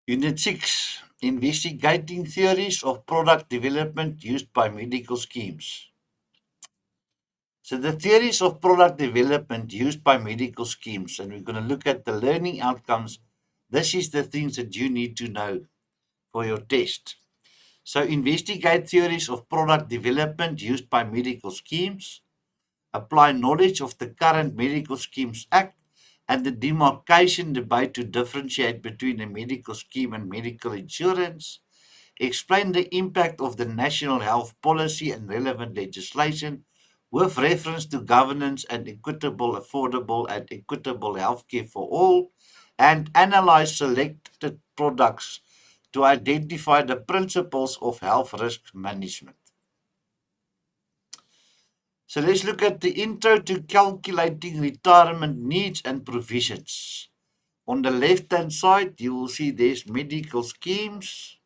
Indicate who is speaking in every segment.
Speaker 1: Unit 6, Investigating Theories of Product Development Used by Medical Schemes. So the theories of product development used by medical schemes, and we're going to look at the learning outcomes. This is the things that you need to know for your test. So investigate theories of product development used by medical schemes, apply knowledge of the current Medical Schemes Act and the demarcation debate to differentiate between a medical scheme and medical insurance, explain the impact of the national health policy and relevant legislation with reference to governance and equitable, affordable, and equitable healthcare for all, and analyze selected products to identify the principles of health risk management. So let's look at the intro to calculating retirement needs and provisions. On the left-hand side, you will see there's medical schemes.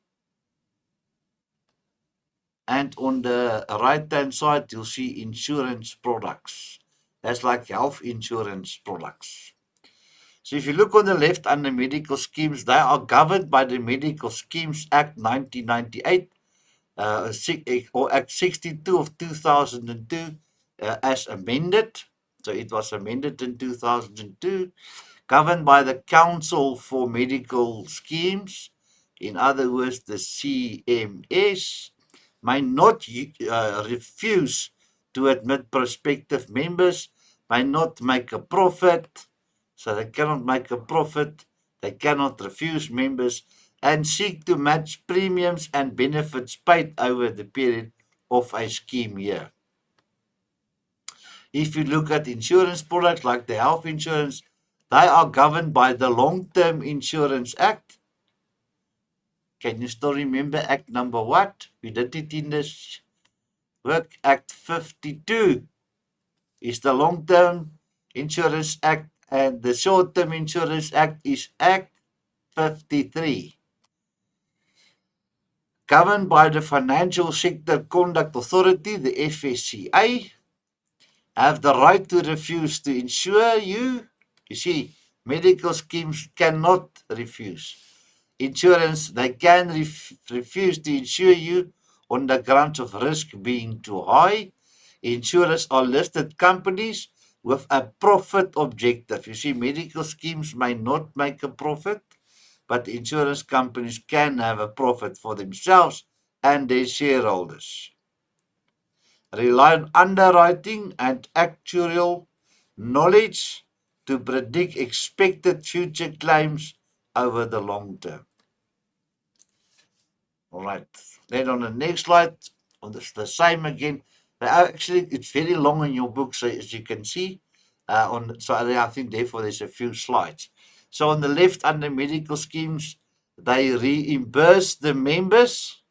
Speaker 1: And on the right-hand side, you'll see insurance products. That's like health insurance products. So if you look on the left under medical schemes, they are governed by the Medical Schemes Act 1998 or Act 62 of 2002 as amended. So it was amended in 2002, governed by the Council for Medical Schemes, in other words, the CMS, may not refuse to admit prospective members, may not make a profit, so they cannot make a profit, they cannot refuse members, and seek to match premiums and benefits paid over the period of a scheme year. If you look at insurance products like the health insurance, they are governed by the Long-Term Insurance Act. Can you still remember Act number what? We did it in this work. Act 52 is the Long-Term Insurance Act, and the Short-Term Insurance Act is Act 53. Governed by the Financial Sector Conduct Authority, the FSCA, have the right to refuse to insure you. You see, medical schemes cannot refuse. Insurance, they can refuse to insure you on the grounds of risk being too high. Insurers are listed companies with a profit objective. You see, medical schemes may not make a profit, but insurance companies can have a profit for themselves and their shareholders. Rely on underwriting and actuarial knowledge to predict expected future claims over the long term. All right. Then on the next slide, on the same again. Actually, it's very long in your book, so as you can see. So I think therefore there's a few slides. So on the left, under medical schemes, they reimburse the members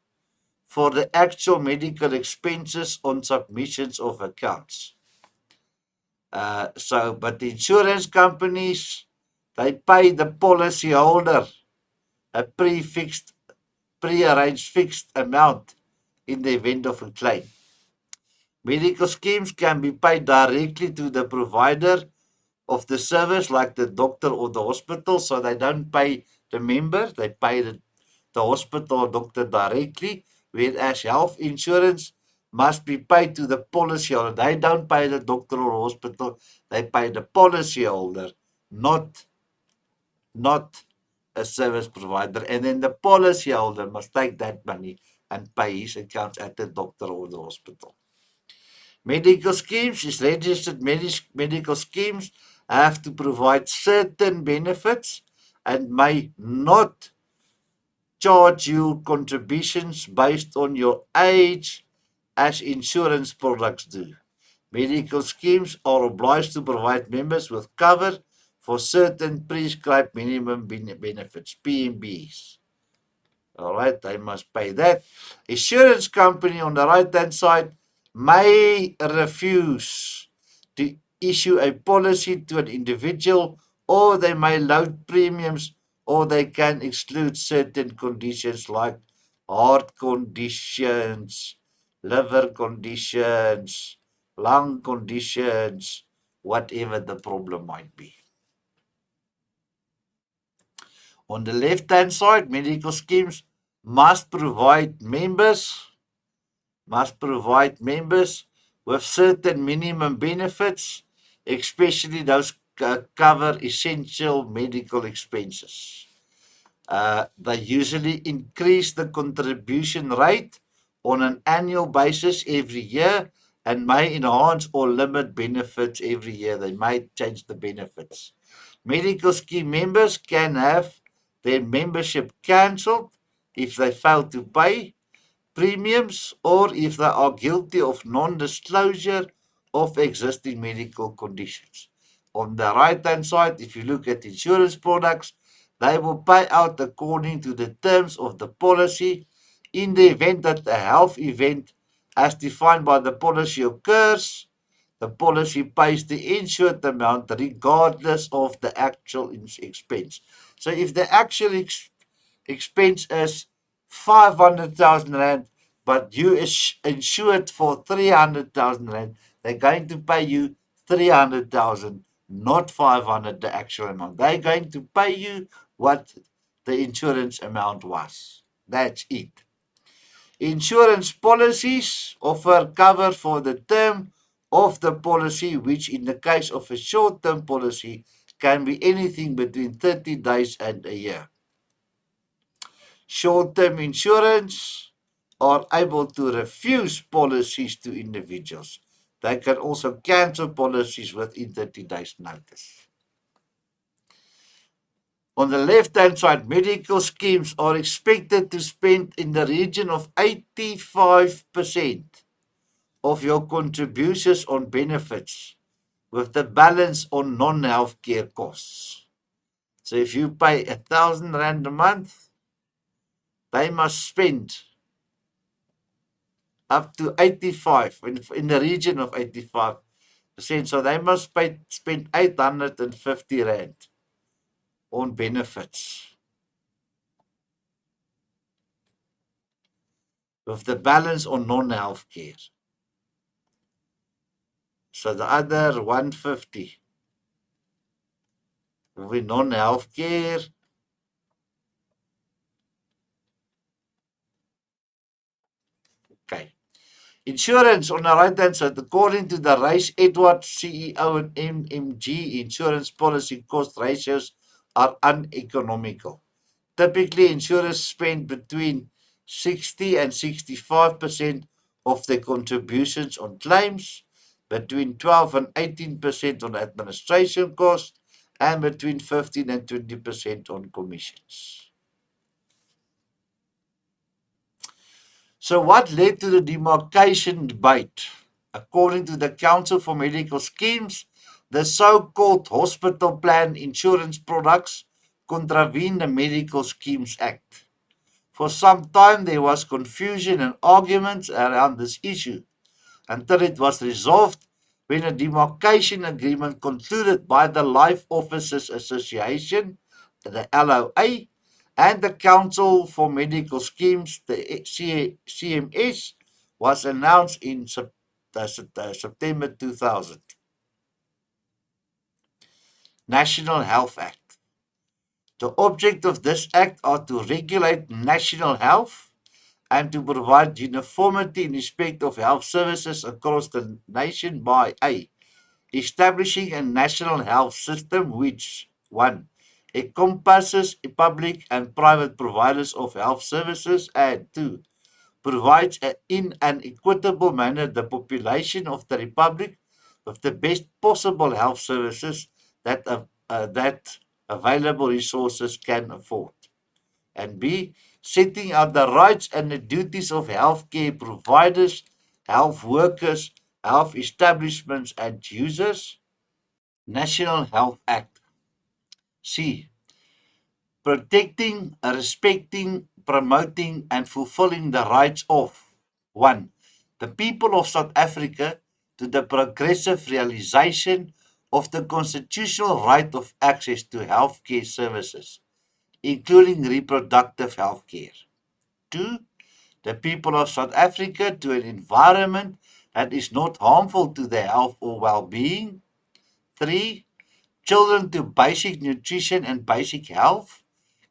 Speaker 1: for the actual medical expenses on submissions of accounts. But the insurance companies, they pay the policyholder a pre-arranged fixed amount in the event of a claim. Medical schemes can be paid directly to the provider of the service, like the doctor or the hospital, so they don't pay the member, they pay the hospital or doctor directly, whereas health insurance must be paid to the policyholder. They don't pay the doctor or hospital, they pay the policyholder, not a service provider. And then the policyholder must take that money and pay his accounts at the doctor or the hospital. Medical schemes is registered medical schemes have to provide certain benefits and may not charge you contributions based on your age as insurance products do. Medical schemes are obliged to provide members with cover for certain prescribed minimum benefits, PMBs. All right, they must pay that. Insurance company on the right-hand side may refuse to issue a policy to an individual, or they may load premiums, or they can exclude certain conditions like heart conditions, liver conditions, lung conditions, whatever the problem might be. On the left-hand side, medical schemes must provide members with certain minimum benefits, especially those cover essential medical expenses. They usually increase the contribution rate on an annual basis every year and may enhance or limit benefits every year. They might change the benefits. Medical scheme members can have their membership cancelled if they fail to pay premiums or if they are guilty of non-disclosure of existing medical conditions. On the right-hand side, if you look at insurance products, they will pay out according to the terms of the policy in the event that a health event as defined by the policy occurs. The policy pays the insured amount regardless of the actual expense. So if the actual expense is 500,000 rand, but you is insured for 300,000 rand, they're going to pay you 300,000, not 500, the actual amount. They're going to pay you what the insurance amount was. That's it. Insurance policies offer cover for the term of the policy, which in the case of a short-term policy can be anything between 30 days and a year. Short-term insurance are able to refuse policies to individuals. They can also cancel policies within 30 days notice. On the left-hand side, medical schemes are expected to spend in the region of 85% of your contributions on benefits, with the balance on non-healthcare costs. So if you pay 1,000 rand a month, they must spend up to 85, in the region of 85%. So they must spend 850 rand on benefits, with the balance on non-healthcare. So the other 150 will be non-healthcare. Okay. Insurance on the right-hand side, according to the Rice Edwards CEO and MMG, insurance policy cost ratios are uneconomical. Typically, insurers spend between 60 and 65% of their contributions on claims, between 12 and 18% on administration costs, and between 15 and 20% on commissions. So what led to the demarcation debate? According to the Council for Medical Schemes, the so-called hospital plan insurance products contravene the Medical Schemes Act. For some time, there was confusion and arguments around this issue until it was resolved when a demarcation agreement concluded by the Life Officers Association, the LOA, and the Council for Medical Schemes, the CMS, was announced in September 2000. National Health Act. The object of this act are to regulate national health and to provide uniformity in respect of health services across the nation by A. Establishing a national health system which 1. Encompasses public and private providers of health services, and 2. Provides in an equitable manner the population of the Republic with the best possible health services that available resources can afford. And B. Setting out the rights and the duties of healthcare providers, health workers, health establishments, and users. National Health Act. C. Protecting, respecting, promoting, and fulfilling the rights of 1. The people of South Africa to the progressive realization of the constitutional right of access to healthcare services, including reproductive health care. 2. The people of South Africa to an environment that is not harmful to their health or well-being. 3. Children to basic nutrition and basic health,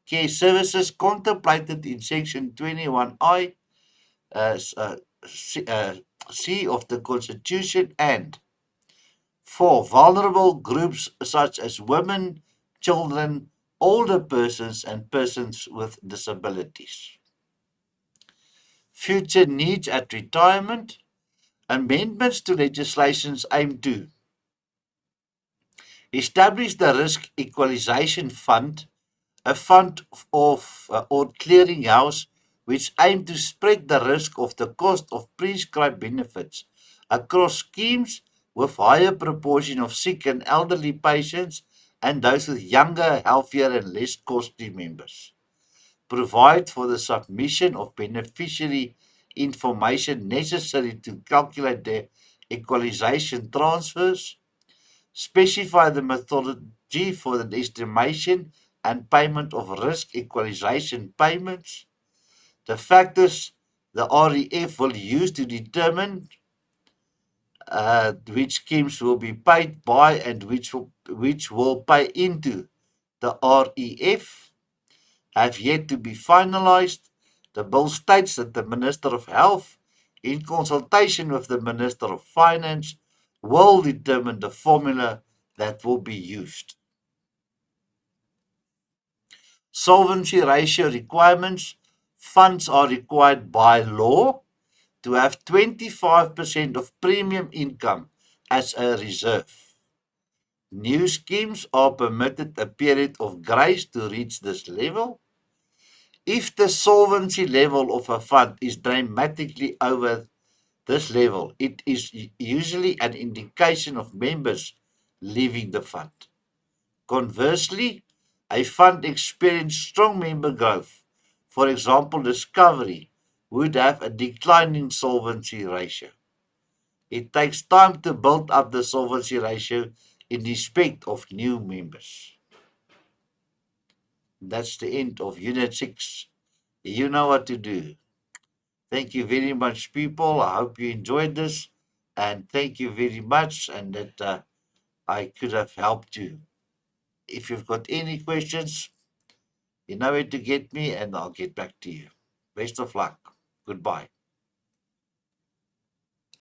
Speaker 1: care services contemplated in Section 21I C, C of the Constitution, and for vulnerable groups such as women, children, older persons, and persons with disabilities. Future needs at retirement. Amendments to legislations aim to establish the Risk Equalization Fund, a fund of or clearinghouse which aim to spread the risk of the cost of prescribed benefits across schemes with higher proportion of sick and elderly patients and those with younger, healthier and less costly members. Provide for the submission of beneficiary information necessary to calculate the equalization transfers, specify the methodology for the estimation and payment of risk equalization payments, the factors the REF will use to determine which schemes will be paid by and which will pay into the REF, have yet to be finalized. The bill states that the Minister of Health, in consultation with the Minister of Finance, will determine the formula that will be used. Solvency ratio requirements. Funds are required by law to have 25% of premium income as a reserve. New schemes are permitted a period of grace to reach this level. If the solvency level of a fund is dramatically over this level, it is usually an indication of members leaving the fund. Conversely, a fund experienced strong member growth, for example, Discovery, would have a declining solvency ratio. It takes time to build up the solvency ratio in respect of new members. That's the end of Unit 6. You know what to do. Thank you very much, people. I hope you enjoyed this. And thank you very much, and that I could have helped you. If you've got any questions, you know where to get me, and I'll get back to you. Best of luck. Goodbye.